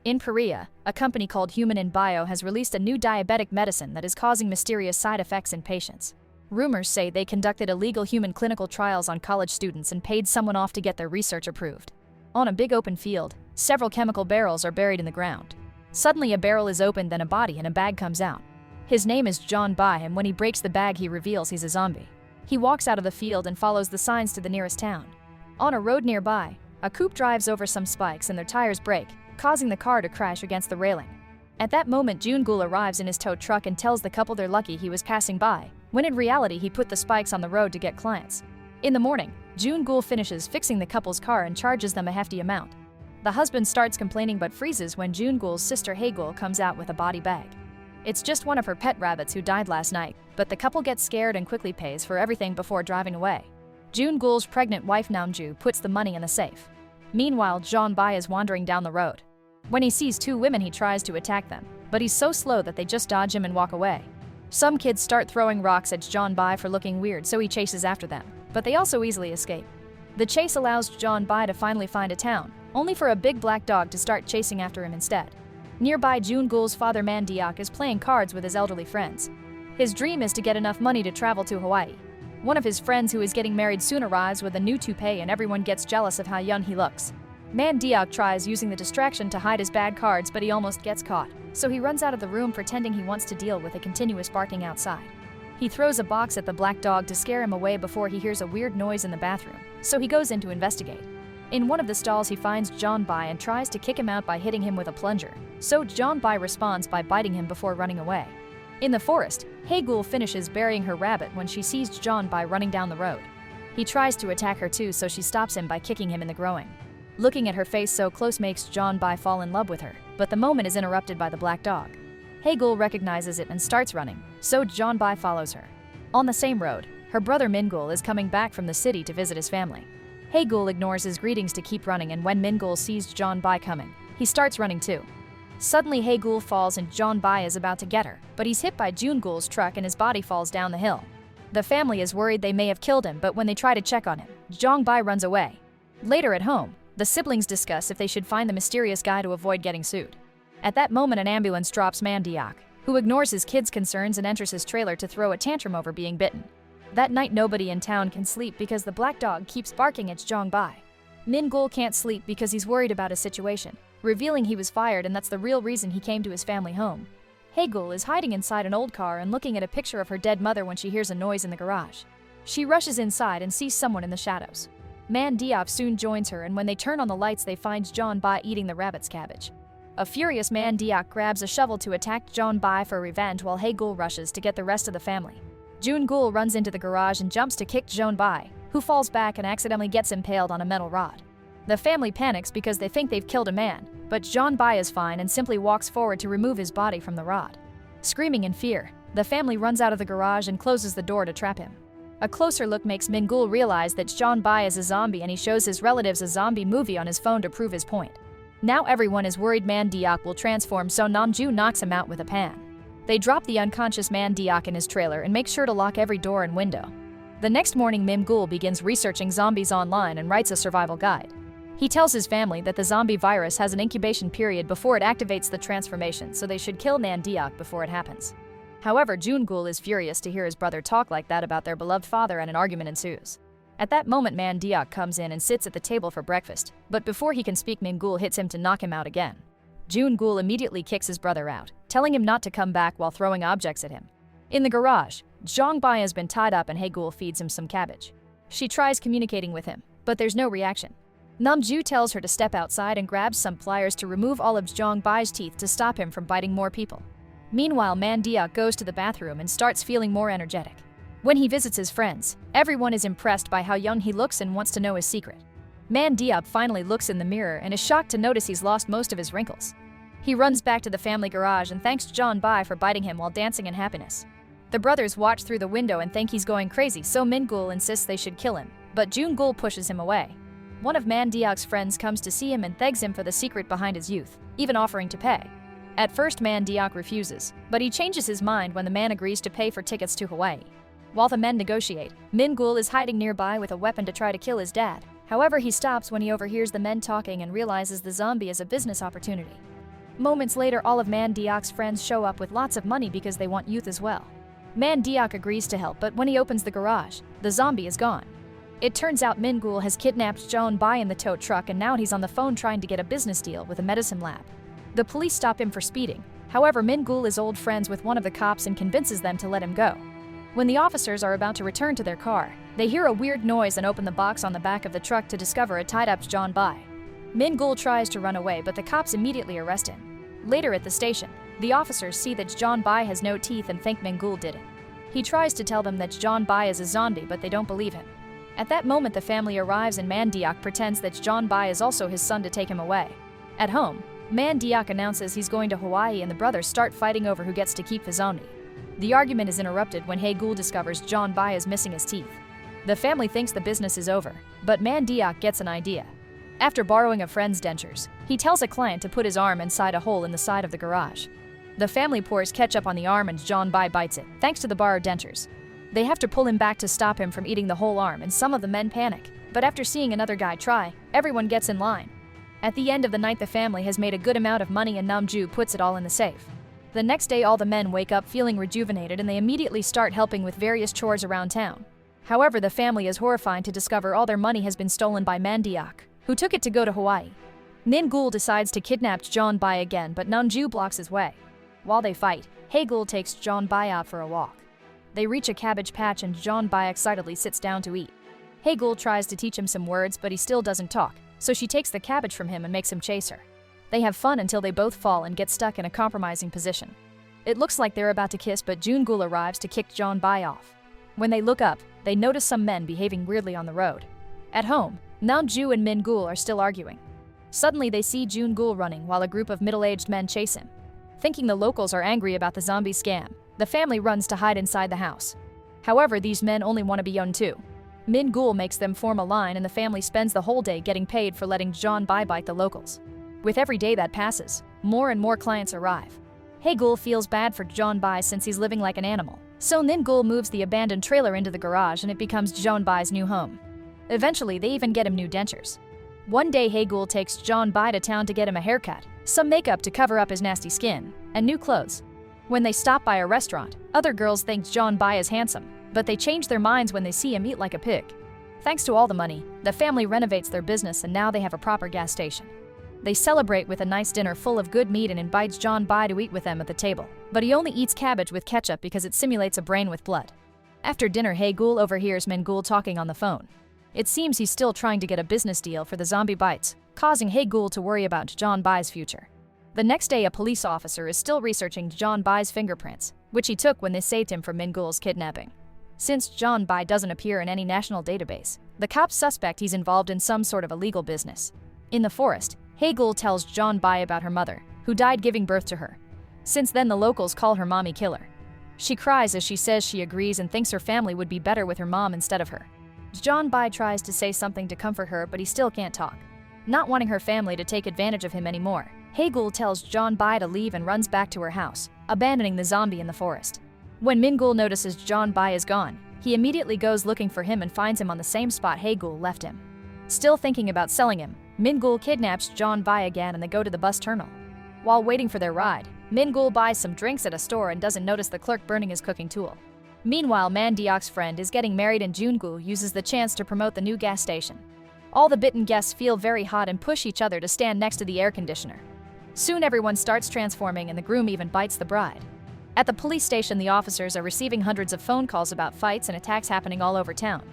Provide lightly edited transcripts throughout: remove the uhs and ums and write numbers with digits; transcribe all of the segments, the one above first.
In Korea, a company called Human Bio has released a new diabetic medicine that is causing mysterious side effects in patients. Rumors say they conducted illegal human clinical trials on college students and paid someone off to get their research approved. On a big open field, several chemical barrels are buried in the ground. Suddenly a barrel is opened, then a body and a bag comes out. His name is John Bai, and when he breaks the bag he reveals he's a zombie. He walks out of the field and follows the signs to the nearest town. On a road nearby, a coupe drives over some spikes and their tires break, causing the car to crash against the railing. At that moment Jun-gul arrives in his tow truck and tells the couple they're lucky he was passing by, when in reality he put the spikes on the road to get clients. In the morning, Jun-gul finishes fixing the couple's car and charges them a hefty amount. The husband starts complaining but freezes when Jun-gul's sister Hae-gul comes out with a body bag. It's just one of her pet rabbits who died last night, but the couple gets scared and quickly pays for everything before driving away. Jun-gul's pregnant wife Namju puts the money in the safe. Meanwhile, John Bai is wandering down the road. When he sees two women he tries to attack them, but he's so slow that they just dodge him and walk away. Some kids start throwing rocks at John Bai for looking weird, so he chases after them, but they also easily escape. The chase allows John Bai to finally find a town, only for a big black dog to start chasing after him instead. Nearby, Jun-gul's father Man Deok is playing cards with his elderly friends. His dream is to get enough money to travel to Hawaii. One of his friends who is getting married soon arrives with a new toupee and everyone gets jealous of how young he looks. Man Deok tries using the distraction to hide his bad cards, but he almost gets caught, so he runs out of the room pretending he wants to deal with a continuous barking outside. He throws a box at the black dog to scare him away before he hears a weird noise in the bathroom, so he goes in to investigate. In one of the stalls he finds John Bai and tries to kick him out by hitting him with a plunger, so John Bai responds by biting him before running away. In the forest, Hae-gul finishes burying her rabbit when she sees John Bai running down the road. He tries to attack her too, so she stops him by kicking him in the groin. Looking at her face so close makes John Bai fall in love with her, but the moment is interrupted by the black dog. Hae-gul recognizes it and starts running, so John Bai follows her. On the same road, her brother Min-gul is coming back from the city to visit his family. Hae-gul ignores his greetings to keep running, and when Min-gul sees John Bai coming, he starts running too. Suddenly Hae-gul falls and John Bai is about to get her, but he's hit by Jun-gul's truck and his body falls down the hill. The family is worried they may have killed him, but when they try to check on him, John Bai runs away. Later at home, the siblings discuss if they should find the mysterious guy to avoid getting sued. At that moment an ambulance drops Man Deok, who ignores his kids' concerns and enters his trailer to throw a tantrum over being bitten. That night nobody in town can sleep because the black dog keeps barking at John Bai. Min-gul can't sleep because he's worried about his situation, revealing he was fired and that's the real reason he came to his family home. Hae-gul is hiding inside an old car and looking at a picture of her dead mother when she hears a noise in the garage. She rushes inside and sees someone in the shadows. Man Deok soon joins her, and when they turn on the lights they find John Bai eating the rabbit's cabbage. A furious Man Deok grabs a shovel to attack John Bai for revenge while Hae-gul rushes to get the rest of the family. Jun-gul runs into the garage and jumps to kick John Bai, who falls back and accidentally gets impaled on a metal rod. The family panics because they think they've killed a man, but John Bai is fine and simply walks forward to remove his body from the rod. Screaming in fear, the family runs out of the garage and closes the door to trap him. A closer look makes Min-gul realize that John Bai is a zombie, and he shows his relatives a zombie movie on his phone to prove his point. Now everyone is worried Man Deok will transform, so Namju knocks him out with a pan. They drop the unconscious Man Deok in his trailer and make sure to lock every door and window. The next morning Min-gul begins researching zombies online and writes a survival guide. He tells his family that the zombie virus has an incubation period before it activates the transformation, so they should kill Man Deok before it happens. However, Jun-gul is furious to hear his brother talk like that about their beloved father, and an argument ensues. At that moment Man Deok comes in and sits at the table for breakfast, but before he can speak Min-gul hits him to knock him out again. Jun-gul immediately kicks his brother out, telling him not to come back while throwing objects at him. In the garage, John Bai has been tied up and Hae-gul feeds him some cabbage. She tries communicating with him, but there's no reaction. Namju tells her to step outside and grabs some pliers to remove all of John Bai's teeth to stop him from biting more people. Meanwhile, Man Deok goes to the bathroom and starts feeling more energetic. When he visits his friends, everyone is impressed by how young he looks and wants to know his secret. Man Deok finally looks in the mirror and is shocked to notice he's lost most of his wrinkles. He runs back to the family garage and thanks John Bai for biting him while dancing in happiness. The brothers watch through the window and think he's going crazy, so Min-gul insists they should kill him, but Jun-gul pushes him away. One of Man Deok's friends comes to see him and thanks him for the secret behind his youth, even offering to pay. At first Man Deok refuses, but he changes his mind when the man agrees to pay for tickets to Hawaii. While the men negotiate, Min-gul is hiding nearby with a weapon to try to kill his dad. However, he stops when he overhears the men talking and realizes the zombie is a business opportunity. Moments later, all of Mandiak's friends show up with lots of money because they want youth as well. Mandiak agrees to help, but when he opens the garage, the zombie is gone. It turns out Mingul has kidnapped John Bai in the tow truck, and now he's on the phone trying to get a business deal with a medicine lab. The police stop him for speeding. However, Mingul is old friends with one of the cops and convinces them to let him go. When the officers are about to return to their car, they hear a weird noise and open the box on the back of the truck to discover a tied-up John Bai. Mingul tries to run away, but the cops immediately arrest him. Later at the station, the officers see that John Bai has no teeth and think Mingul did it. He tries to tell them that John Bai is a zombie, but they don't believe him. At that moment, the family arrives and Mandiak pretends that John Bai is also his son to take him away. At home, Mandiak announces he's going to Hawaii, and the brothers start fighting over who gets to keep the zombie. The argument is interrupted when Haegul discovers John Bai is missing his teeth. The family thinks the business is over, but Mandiak gets an idea. After borrowing a friend's dentures, he tells a client to put his arm inside a hole in the side of the garage. The family pours ketchup on the arm and John Bai bites it, thanks to the borrowed dentures. They have to pull him back to stop him from eating the whole arm, and some of the men panic. But after seeing another guy try, everyone gets in line. At the end of the night, the family has made a good amount of money and Namju puts it all in the safe. The next day, all the men wake up feeling rejuvenated and they immediately start helping with various chores around town. However, the family is horrified to discover all their money has been stolen by Mandiak, who took it to go to Hawaii. Ningul decides to kidnap John Bai again, but Namju blocks his way. While they fight, Haegul takes John Bai out for a walk. They reach a cabbage patch and John Bai excitedly sits down to eat. Haegul tries to teach him some words, but he still doesn't talk, so she takes the cabbage from him and makes him chase her. They have fun until they both fall and get stuck in a compromising position. It looks like they're about to kiss, but Jungul arrives to kick John Bai off. When they look up, they notice some men behaving weirdly on the road. At home, Namju and Mingul are still arguing. Suddenly they see Jungul running while a group of middle-aged men chase him. Thinking the locals are angry about the zombie scam, the family runs to hide inside the house. However, these men only want to be young too. Mingul makes them form a line and the family spends the whole day getting paid for letting John Bai bite the locals. With every day that passes, more and more clients arrive. Haegul feels bad for John Bai since he's living like an animal, so Ningul moves the abandoned trailer into the garage and it becomes John Bai's new home. Eventually, they even get him new dentures. One day, Haegul takes John Bai to town to get him a haircut, some makeup to cover up his nasty skin, and new clothes. When they stop by a restaurant, other girls think John Bai is handsome, but they change their minds when they see him eat like a pig. Thanks to all the money, the family renovates their business and now they have a proper gas station. They celebrate with a nice dinner full of good meat and invites John Bai to eat with them at the table, but he only eats cabbage with ketchup because it simulates a brain with blood. After dinner, Haegul overhears Mingul talking on the phone. It seems he's still trying to get a business deal for the zombie bites, causing Haegul to worry about John Bai's future. The next day, a police officer is still researching John Bai's fingerprints, which he took when they saved him from Mingul's kidnapping. Since John Bai doesn't appear in any national database, the cops suspect he's involved in some sort of illegal business. In the forest, Haegul tells John Bai about her mother, who died giving birth to her. Since then, the locals call her mommy killer. She cries as she says she agrees and thinks her family would be better with her mom instead of her. John Bai tries to say something to comfort her, but he still can't talk. Not wanting her family to take advantage of him anymore, Haegul tells John Bai to leave and runs back to her house, abandoning the zombie in the forest. When Mingul notices John Bai is gone, he immediately goes looking for him and finds him on the same spot Haegul left him. Still thinking about selling him, Mingul kidnaps John Bai again and they go to the bus terminal. While waiting for their ride, Mingul buys some drinks at a store and doesn't notice the clerk burning his cooking tool. Meanwhile, Mandiak's friend is getting married and Jungul uses the chance to promote the new gas station. All the bitten guests feel very hot and push each other to stand next to the air conditioner. Soon everyone starts transforming and the groom even bites the bride. At the police station, the officers are receiving hundreds of phone calls about fights and attacks happening all over town.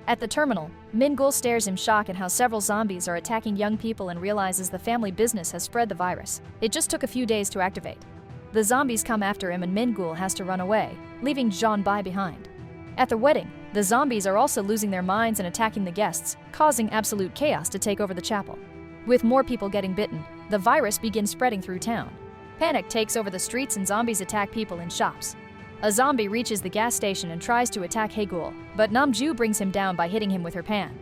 At the terminal, Mingul stares in shock at how several zombies are attacking young people and realizes the family business has spread the virus. It just took a few days to activate. The zombies come after him and Mingul has to run away, leaving John Bai behind. At the wedding, the zombies are also losing their minds and attacking the guests, causing absolute chaos to take over the chapel. With more people getting bitten, the virus begins spreading through town. Panic takes over the streets and zombies attack people in shops. A zombie reaches the gas station and tries to attack Haegul, but Namju brings him down by hitting him with her pan.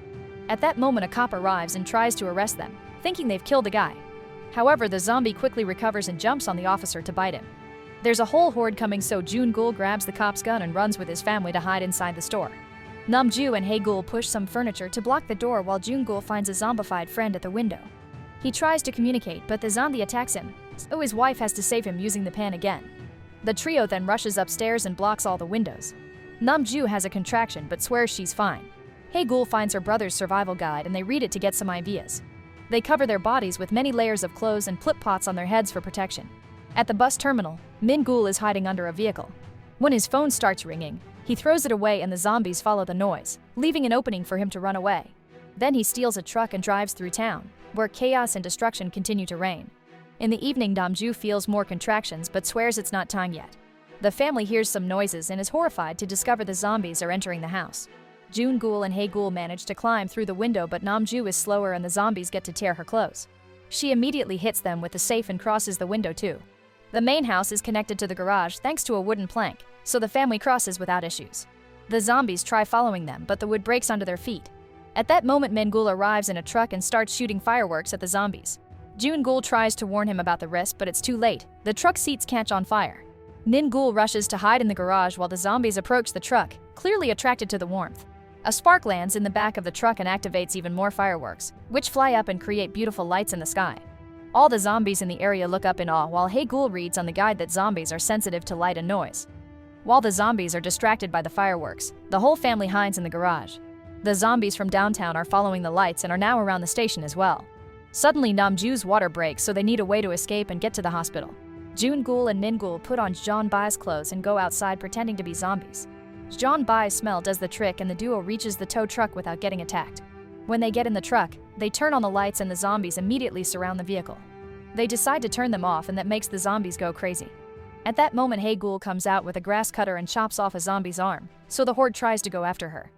At that moment, a cop arrives and tries to arrest them, thinking they've killed the guy. However, the zombie quickly recovers and jumps on the officer to bite him. There's a whole horde coming, so Jungul grabs the cop's gun and runs with his family to hide inside the store. Namju and Haegul push some furniture to block the door while Jungul finds a zombified friend at the window. He tries to communicate, but the zombie attacks him, so his wife has to save him using the pan again. The trio then rushes upstairs and blocks all the windows. Namju has a contraction but swears she's fine. Hae-gul finds her brother's survival guide and they read it to get some ideas. They cover their bodies with many layers of clothes and flip pots on their heads for protection. At the bus terminal, Min-gul is hiding under a vehicle. When his phone starts ringing, he throws it away and the zombies follow the noise, leaving an opening for him to run away. Then he steals a truck and drives through town, where chaos and destruction continue to reign. In the evening, Namju feels more contractions but swears it's not time yet. The family hears some noises and is horrified to discover the zombies are entering the house. June-gul and Hae-gul manage to climb through the window but Namju is slower and the zombies get to tear her clothes. She immediately hits them with the safe and crosses the window too. The main house is connected to the garage thanks to a wooden plank, so the family crosses without issues. The zombies try following them but the wood breaks under their feet. At that moment, Min-gul arrives in a truck and starts shooting fireworks at the zombies. June-gul tries to warn him about the risk but it's too late. The truck seats catch on fire. Min-gul rushes to hide in the garage while the zombies approach the truck, clearly attracted to the warmth. A spark lands in the back of the truck and activates even more fireworks, which fly up and create beautiful lights in the sky. All the zombies in the area look up in awe while Hae-gul reads on the guide that zombies are sensitive to light and noise. While the zombies are distracted by the fireworks, the whole family hides in the garage. The zombies from downtown are following the lights and are now around the station as well. Suddenly, Namju's water breaks, so they need a way to escape and get to the hospital. June-gul and Min-gul put on Jeon-bai's clothes and go outside pretending to be zombies. Jeon-bai's smell does the trick and the duo reaches the tow truck without getting attacked. When they get in the truck, they turn on the lights and the zombies immediately surround the vehicle. They decide to turn them off and that makes the zombies go crazy. At that moment, Hae-gul comes out with a grass cutter and chops off a zombie's arm, so the horde tries to go after her.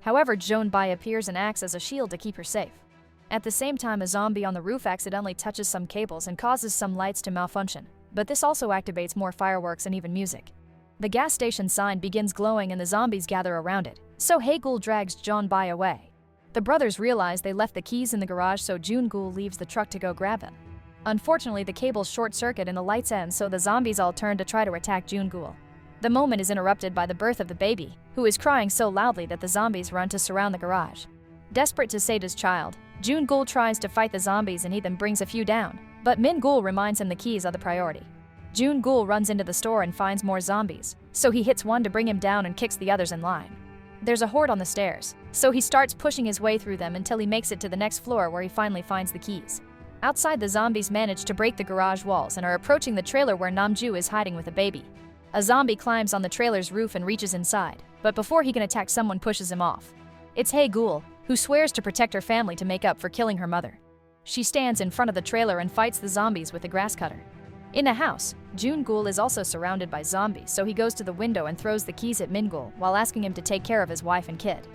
However, Jeon-bai appears and acts as a shield to keep her safe. At the same time, a zombie on the roof accidentally touches some cables and causes some lights to malfunction, but this also activates more fireworks and even music. The gas station sign begins glowing and the zombies gather around it, so Hae-gul drags Jeon-bai away. The brothers realize they left the keys in the garage, so June-gul leaves the truck to go grab them. Unfortunately, the cables short-circuit and the lights end, so the zombies all turn to try to attack June-gul. The moment is interrupted by the birth of the baby, who is crying so loudly that the zombies run to surround the garage. Desperate to save his child, June-gul tries to fight the zombies and he then brings a few down, but Min-gul reminds him the keys are the priority. June-gul runs into the store and finds more zombies, so he hits one to bring him down and kicks the others in line. There's a horde on the stairs, so he starts pushing his way through them until he makes it to the next floor where he finally finds the keys. Outside, the zombies manage to break the garage walls and are approaching the trailer where Namju is hiding with a baby. A zombie climbs on the trailer's roof and reaches inside, but before he can attack, someone pushes him off. It's Hae-gul, who swears to protect her family to make up for killing her mother. She stands in front of the trailer and fights the zombies with a grass cutter. In a house, June-gul is also surrounded by zombies, so he goes to the window and throws the keys at Min-gul while asking him to take care of his wife and kid.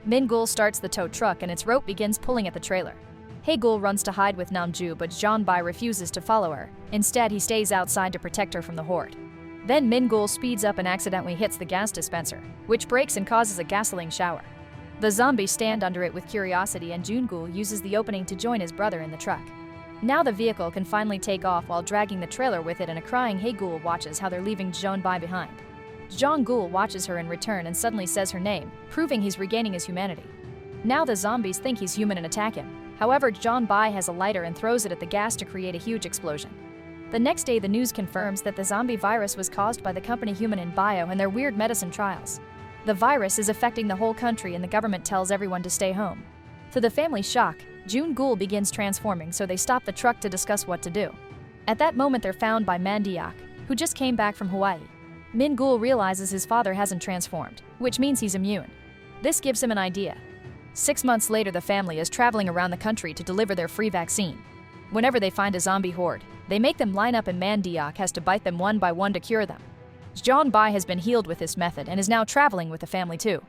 Min-gul starts the tow truck and its rope begins pulling at the trailer. Hae-gul runs to hide with Namju, but Jeon-bai refuses to follow her. Instead, he stays outside to protect her from the horde. Then Min-gul speeds up and accidentally hits the gas dispenser, which breaks and causes a gasoline shower. The zombies stand under it with curiosity and June-gul uses the opening to join his brother in the truck. Now the vehicle can finally take off while dragging the trailer with it, and a crying Hae-gul watches how they're leaving Jeon-bai behind. Jeon-gul watches her in return and suddenly says her name, proving he's regaining his humanity. Now the zombies think he's human and attack him. However, Jeon-bai has a lighter and throws it at the gas to create a huge explosion. The next day, the news confirms that the zombie virus was caused by the company Human in Bio and their weird medicine trials. The virus is affecting the whole country and the government tells everyone to stay home. To the family's shock, June-gul begins transforming, so they stop the truck to discuss what to do. At that moment, they're found by Mandiak, who just came back from Hawaii. Min-gul realizes his father hasn't transformed, which means he's immune. This gives him an idea. 6 months later, the family is traveling around the country to deliver their free vaccine. Whenever they find a zombie horde, they make them line up and Mandiak has to bite them one by one to cure them. Jeon-bai has been healed with this method and is now traveling with the family too.